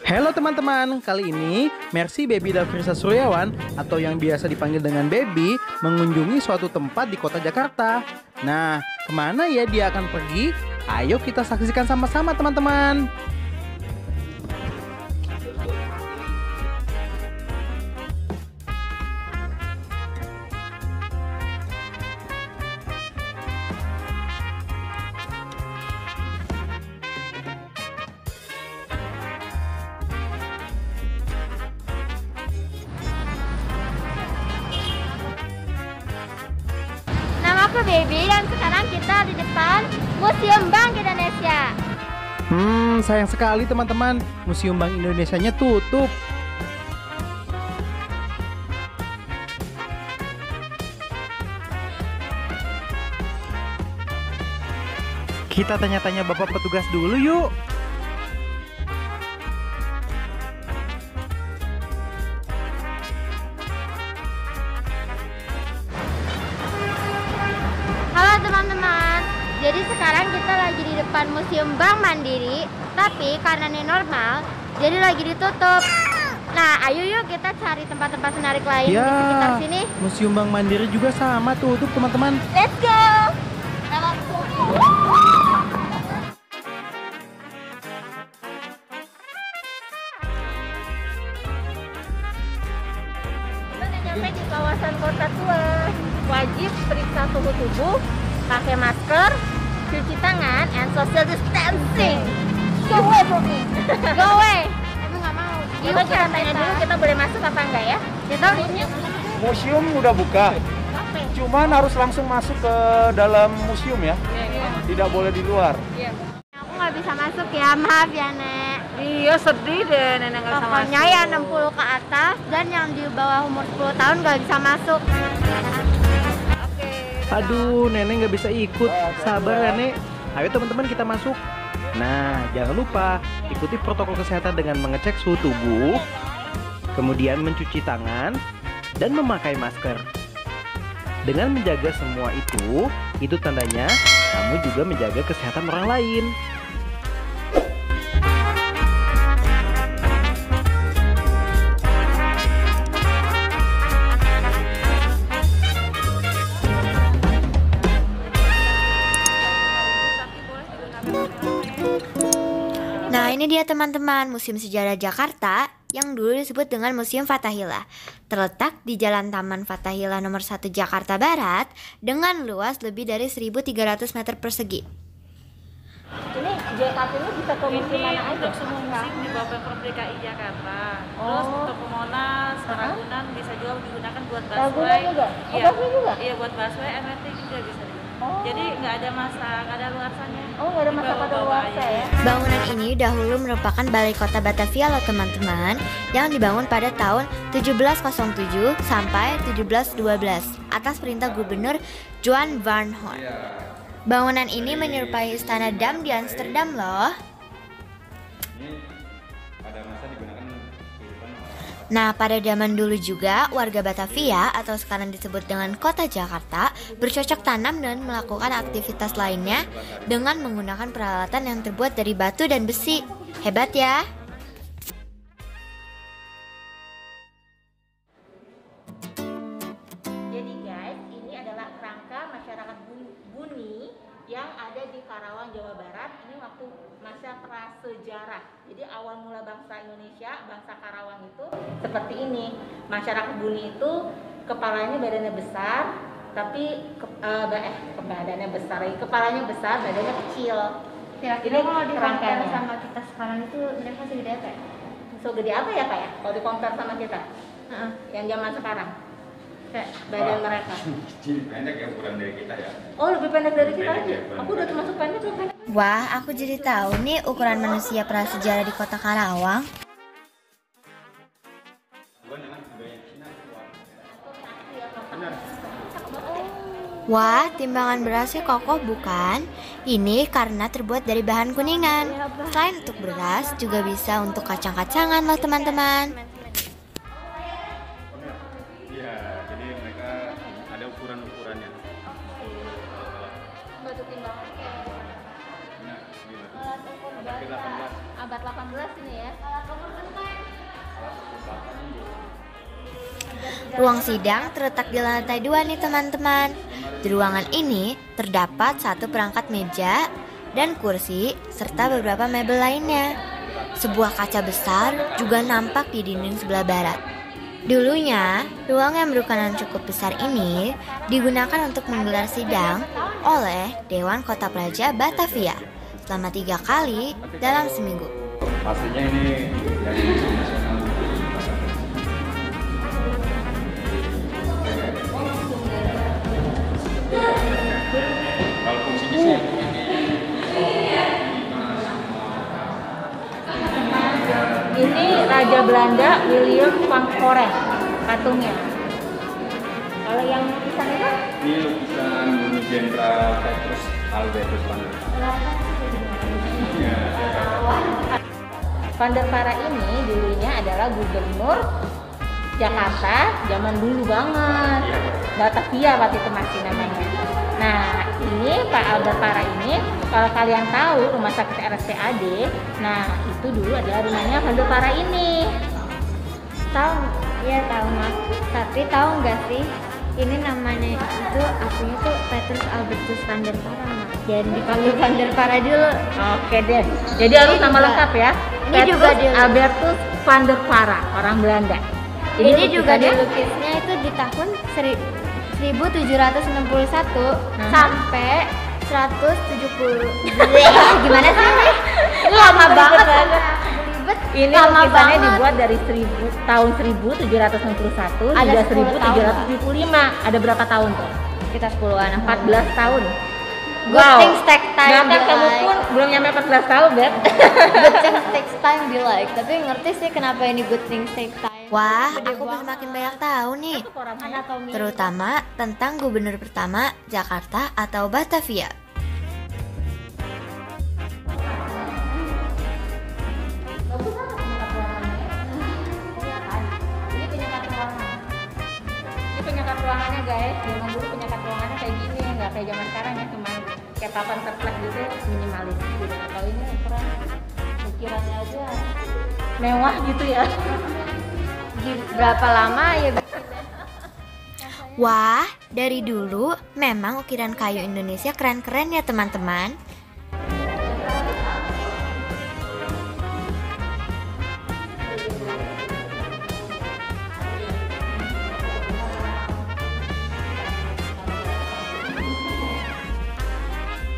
Halo teman-teman, kali ini Mercy Baby Davrisa Suryawan atau yang biasa dipanggil dengan Baby mengunjungi suatu tempat di kota Jakarta. Nah, kemana ya dia akan pergi? Ayo kita saksikan sama-sama teman-teman. Aku Baby dan sekarang kita di depan Museum Bank Indonesia. Sayang sekali teman-teman, Museum Bank Indonesianya tutup. Kita tanya-tanya bapak petugas dulu yuk. Halo teman-teman, jadi sekarang kita lagi di depan Museum Bank Mandiri, tapi karena ini normal, jadi lagi ditutup. Nah, ayo yuk kita cari tempat-tempat menarik lain di sekitar sini. Museum Bank Mandiri juga sama tutup teman-teman. Let's go! Kita udah nyampe di kawasan Kota Tua. Wajib periksa suhu tubuh, pakai masker, cuci tangan, and social distancing. Go away from me. Go away. Aku nggak mau. Kita tanya dulu kita boleh masuk apa enggak ya? Kita Museum udah buka, cuman harus langsung masuk ke dalam museum ya, tidak boleh di luar. Aku nggak bisa masuk ya, maaf ya Nek. Iya sedih deh nenek nggak bisa Pokoknya masuk. ya 60 ke atas dan yang di bawah umur 10 tahun nggak bisa masuk. Aduh, nenek nggak bisa ikut. Sabar nenek. Ayo teman-teman kita masuk. Nah, jangan lupa ikuti protokol kesehatan dengan mengecek suhu tubuh, kemudian mencuci tangan, dan memakai masker. Dengan menjaga semua itu tandanya kamu juga menjaga kesehatan orang lain. Nah, ini dia teman-teman, Museum Sejarah Jakarta yang dulu disebut dengan Museum Fathahillah. Terletak di Jalan Taman Fathahillah nomor 1 Jakarta Barat dengan luas lebih dari 1.300 meter persegi. Ini JKT ini bisa ke museum mana aja? Untuk semua musim di bawah Pemprov DKI Jakarta. Terus untuk ke Monas, Ragunan bisa juga digunakan buat busway. Ragunan juga? Iya, busway juga? iya buat busway, MRT juga bisa digunakan. Jadi nggak ada masa kadaluarsanya. Oh, nggak ada masa kadaluarsa ya? ya. Bangunan ini dahulu merupakan Balai Kota Batavia loh teman-teman, yang dibangun pada tahun 1707 sampai 1712 atas perintah Gubernur Johan van Horn. Bangunan ini menyerupai Istana Dam di Amsterdam loh. Nah, pada zaman dulu juga warga Batavia atau sekarang disebut dengan Kota Jakarta bercocok tanam dan melakukan aktivitas lainnya dengan menggunakan peralatan yang terbuat dari batu dan besi. Hebat ya! Jadi guys, ini adalah kerangka masyarakat Buni yang ada di Karawang, Jawa Barat. Ini waktu masa prasejarah. Jadi awal mula bangsa Indonesia, bangsa Karawang itu seperti ini. Masyarakat Buni itu kepalanya badannya besar, tapi badannya besar, kepalanya besar, badannya kecil. Kira-kira kalau di-compare sama kita sekarang itu mereka segede apa ya? Segede apa ya Kak ya? Kalau di-compare sama kita? Yang zaman sekarang? Kayak badan mereka. Kecil, pendek ya ukuran dari kita ya. Oh, lebih pendek dari kita Pendek lagi? ya, Aku udah termasuk pendek loh. Wah, aku jadi tahu nih ukuran manusia prasejarah di kota Karawang. Wah, timbangan berasnya kokoh bukan? Ini karena terbuat dari bahan kuningan. Selain untuk beras, juga bisa untuk kacang-kacangan loh teman-teman. Iya, jadi mereka ada ukuran-ukurannya. Batu timbangan. Nah, gitu. Abad 18. Abad 18 ini ini ya. Ruang sidang terletak di lantai 2 nih teman-teman. Di ruangan ini terdapat satu perangkat meja dan kursi serta beberapa mebel lainnya. Sebuah kaca besar juga nampak di dinding sebelah barat. Dulunya, ruang yang berukuran cukup besar ini digunakan untuk menggelar sidang oleh Dewan Kota Praja Batavia selama 3 kali dalam seminggu. Pastinya ini dari Museum Nasional. Kalau fungsinya sih Ini Raja Belanda William van Koren patungnya. Kalau yang lukisan itu? ini lukisan Gubernur Jenderal Petrus Albertus van der Para. Van der Para ini dulunya adalah gubernur Jakarta zaman dulu banget. Batavia waktu itu masih namanya. Nah, ini Pak Albert Parra ini kalau kalian tahu rumah sakit RSPAD, nah itu dulu adalah rumahnya Van der Para ini. Tahu? Iya tahu Mas. Tapi tahu nggak sih? Ini namanya itu aslinya tuh Petrus Albertus van der Para Mas. Jangan dipanggil Van der Para dulu. Oke deh. Jadi harus nama lengkap ya. Ini juga Petrus Albertus van der Para, orang Belanda. Ini juga lukisannya- dilukisnya itu di tahun 1761 sampai 170. Gimana sih ini? Lama banget. Ribet. Ini Lama lukisannya banget. dibuat dari tahun 1761 Ada hingga 10 tahun, 1775. Ada berapa tahun tuh? Kita 10-an. 14 tahun. Good things take time. Bahkan kamu be pun like. belum nyampe 14 tahun, Beb. Good things takes time be like. Tapi ngerti sih kenapa ini good things take time. Wah, Gede aku banget. semakin banyak tahu nih, Anatomi. terutama tentang gubernur pertama Jakarta atau Batavia. Ini penyekat ruangan. Ini penyekat ruangannya guys. Zaman dulu penyekat ruangannya kayak gini, nggak kayak zaman sekarang ya, cuma kayak papan terplak gitu, minimalis gitu. Kalau ini keren, ukirannya aja mewah gitu ya. Berapa lama ya? Wah, dari dulu memang ukiran kayu Indonesia keren-keren ya teman-teman.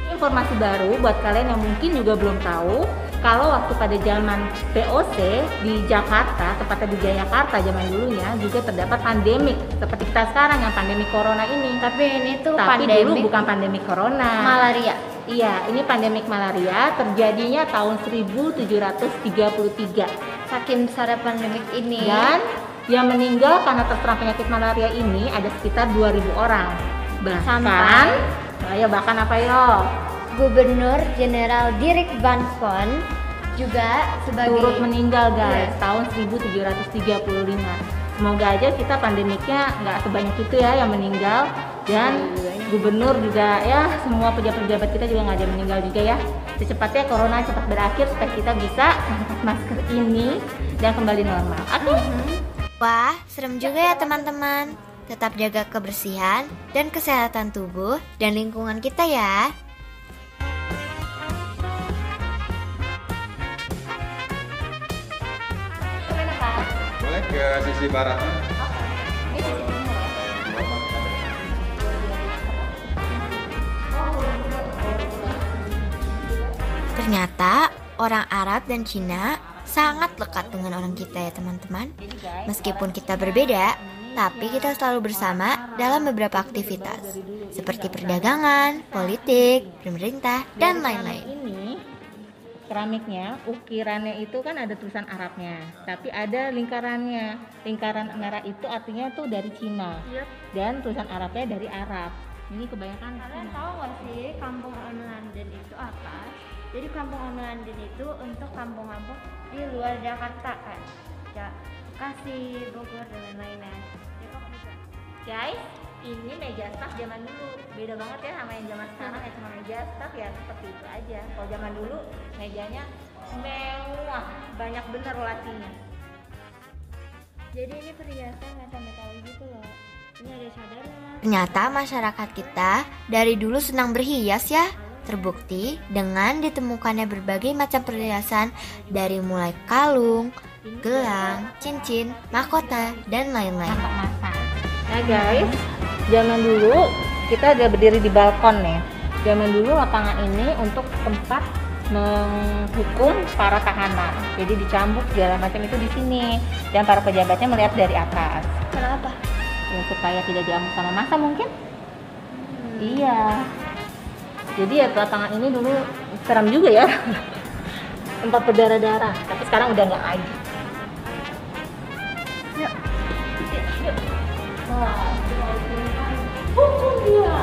Informasi baru buat kalian yang mungkin juga belum tahu, kalau waktu pada zaman VOC di Jakarta, tepatnya di Jayakarta zaman dulunya juga terdapat pandemik seperti kita sekarang yang pandemi corona ini. Tapi ini tuh Tapi dulu pandemi bukan pandemi corona. malaria. Iya, ini pandemik malaria terjadinya tahun 1733. Saking besar pandemik ini. Dan yang meninggal karena terserang penyakit malaria ini ada sekitar 2000 orang. Bahkan apa yo? Gubernur Jenderal Dirk van Von juga sebagai Turut meninggal guys, Iya. tahun 1735. Semoga aja kita pandemiknya nggak sebanyak itu ya yang meninggal, dan gubernur juga ya, semua pejabat-pejabat kita juga nggak ada yang meninggal juga ya. Secepatnya corona cepat berakhir supaya kita bisa mengangkat masker ini dan kembali normal. Oke? Wah, serem juga ya teman-teman. Tetap jaga kebersihan dan kesehatan tubuh dan lingkungan kita ya. boleh ke sisi baratnya. Ternyata orang Arab dan Cina sangat lekat dengan orang kita ya teman-teman. Meskipun kita berbeda, tapi kita selalu bersama dalam beberapa aktivitas seperti perdagangan, politik, pemerintah, dan lain-lain. Ini keramiknya, ukirannya itu kan ada tulisan Arabnya, tapi ada lingkarannya. Lingkaran merah itu artinya tuh dari Cina, dan tulisan Arabnya dari Arab. Ini kebanyakan Kalian Cina. tahu nggak sih kampung on London itu apa? Jadi kampung on London itu untuk kampung-kampung di luar Jakarta kan, ya, Bekasi, Bogor dan lain-lainnya. Depok juga. Guys, ini meja staff zaman dulu. Beda banget ya sama yang zaman sekarang, ya cuma meja staff ya seperti itu aja. Kalau zaman dulu mejanya mewah, banyak bener lacinya. Jadi ini perhiasan metal-metal gitu loh. Ini ada sadarnya. Ternyata masyarakat kita dari dulu senang berhias ya. Terbukti dengan ditemukannya berbagai macam perhiasan dari mulai kalung, gelang, cincin, mahkota, dan lain-lain. Nah guys, zaman dulu kita udah berdiri di balkon nih. Zaman dulu lapangan ini untuk tempat menghukum para tahanan. Jadi dicambuk segala macam itu di sini dan para pejabatnya melihat dari atas. Kenapa? Ya supaya tidak diamuk sama massa mungkin. Iya. Jadi ya lapangan ini dulu seram juga ya. Tempat berdarah-darah. Tapi sekarang udah nggak lagi. Yuk. Yuk. Wah. Hukum dia.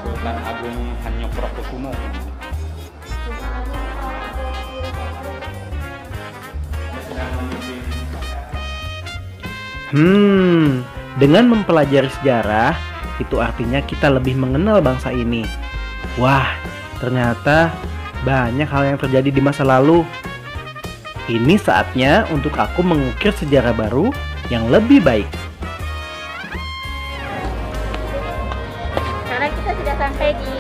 Sultan Agung Hanyokrokusumo. Dengan mempelajari sejarah, itu artinya kita lebih mengenal bangsa ini. Wah, ternyata banyak hal yang terjadi di masa lalu. Ini saatnya untuk aku mengukir sejarah baru yang lebih baik. Sekarang kita sudah sampai di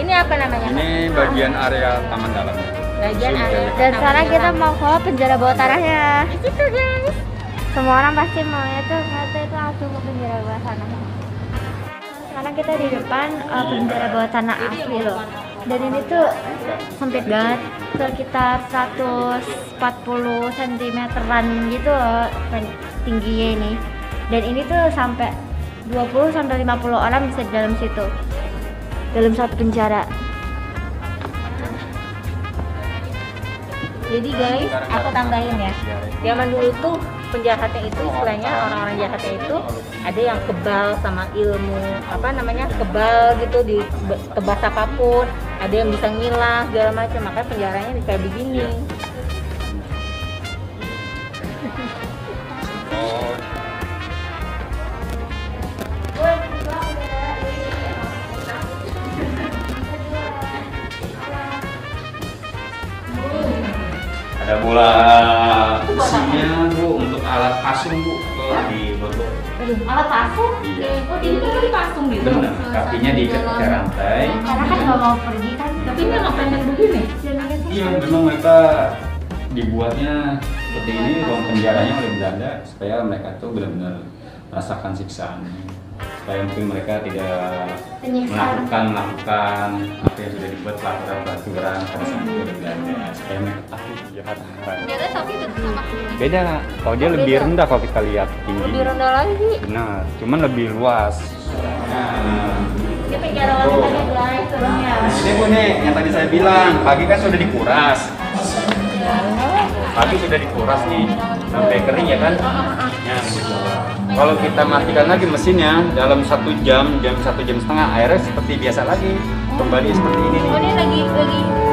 ini apa namanya? Ini bagian area taman dalam. Bagian area. Dan sekarang kita mau ke penjara bawah tanahnya. Di situ guys. Semua orang pasti maunya tuh itu langsung ke penjara bawah tanah. Sekarang kita di depan penjara bawah tanah asli loh. Dan ini tuh sempit banget, sekitar 140 cm-an gitu loh tingginya ini. Dan ini tuh sampai 20-50 orang bisa di dalam situ, dalam satu penjara. Jadi guys, aku tambahin ya. Zaman dulu tuh penjahatnya itu istilahnya orang-orang jahatnya itu ada yang kebal sama ilmu kebal gitu di tebas apapun, ada yang bisa ngilang segala macam, makanya penjaranya kayak begini. Ada bola besinya Bu untuk alat pasung Bu, atau di botol. Alat pasung? Iya. Oh, ini kan dipasung gitu. Benar, kakinya diikat pakai rantai. Karena kan nggak mau pergi kan. Tapi ini nggak pendek begini. Iya, memang mereka dibuatnya seperti ini, ruang penjaranya oleh Belanda supaya mereka tuh benar-benar merasakan siksaan, supaya mungkin mereka tidak melakukan apa yang sudah dibuat peraturan pada saat itu oleh Belanda, supaya mereka takut jahat. Ternyata tapi itu sama ini. Beda lah, kalau dia lebih rendah kalau kita lihat tinggi. Lebih rendah lagi. Benar, cuman lebih luas. Ini penjara wanitanya guys, turunnya. Ini Bu nih, yang tadi saya bilang, pagi kan sudah dikuras. Pagi sudah dikuras nih, sampai kering ya kan? Ya, gitu. Kalau kita matikan lagi mesinnya, dalam 1 jam, 1,5 jam, airnya seperti biasa lagi. Kembali seperti ini nih. Oh, ini lagi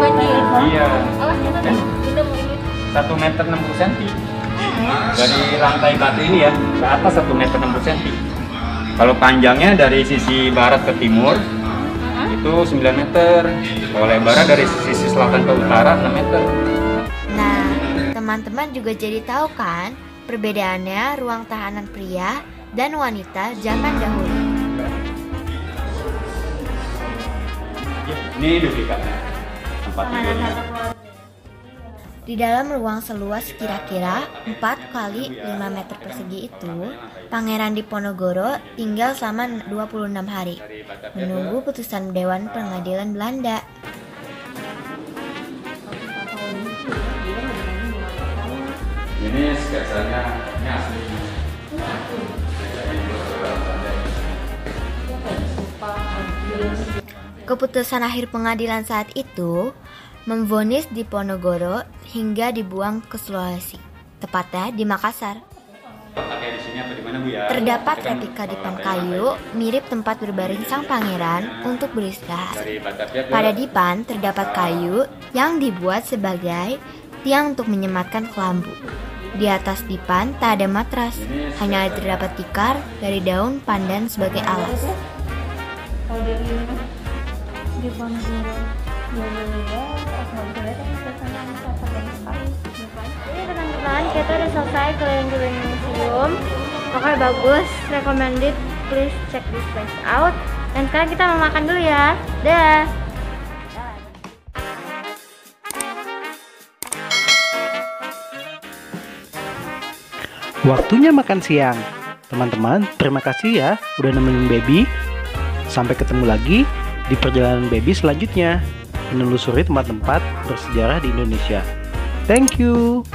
banjir. Iya. Awas kita Dan kita mau ini. 1 meter 60 cm. Dari lantai batu ini ya, ke atas 1 meter 60 cm. Kalau panjangnya dari sisi barat ke timur, itu 9 meter. Kalau lebarnya dari sisi selatan ke utara 6 meter. Nah, teman-teman juga jadi tahu kan perbedaannya ruang tahanan pria dan wanita zaman dahulu. Ini duplikatnya, tempat tidurnya. Di dalam ruang seluas kira-kira 4 kali 5 meter persegi itu, Pangeran Diponegoro tinggal selama 26 hari, menunggu putusan Dewan Pengadilan Belanda. Ini sketsanya, ini asli. Keputusan akhir pengadilan saat itu memvonis Diponegoro hingga dibuang ke Sulawesi, tepatnya di Makassar. Pakai di sini apa di mana Bu ya? Terdapat replika dipan kayu mirip tempat berbaring sang pangeran untuk beristirahat. Dari Batavia ke Pada dipan terdapat kayu yang dibuat sebagai tiang untuk menyematkan kelambu. Di atas dipan tak ada matras, hanya terdapat tikar dari daun pandan sebagai alas. Kalau dari ini di bangku Jadi teman-teman, kita udah selesai keliling-keliling museum. Pokoknya bagus, recommended, please check this place out. Dan sekarang kita mau makan dulu ya. Dah. Waktunya makan siang. Teman-teman, terima kasih ya udah nemenin Baby. Sampai ketemu lagi di perjalanan Baby selanjutnya, menelusuri tempat-tempat bersejarah di Indonesia. Thank you.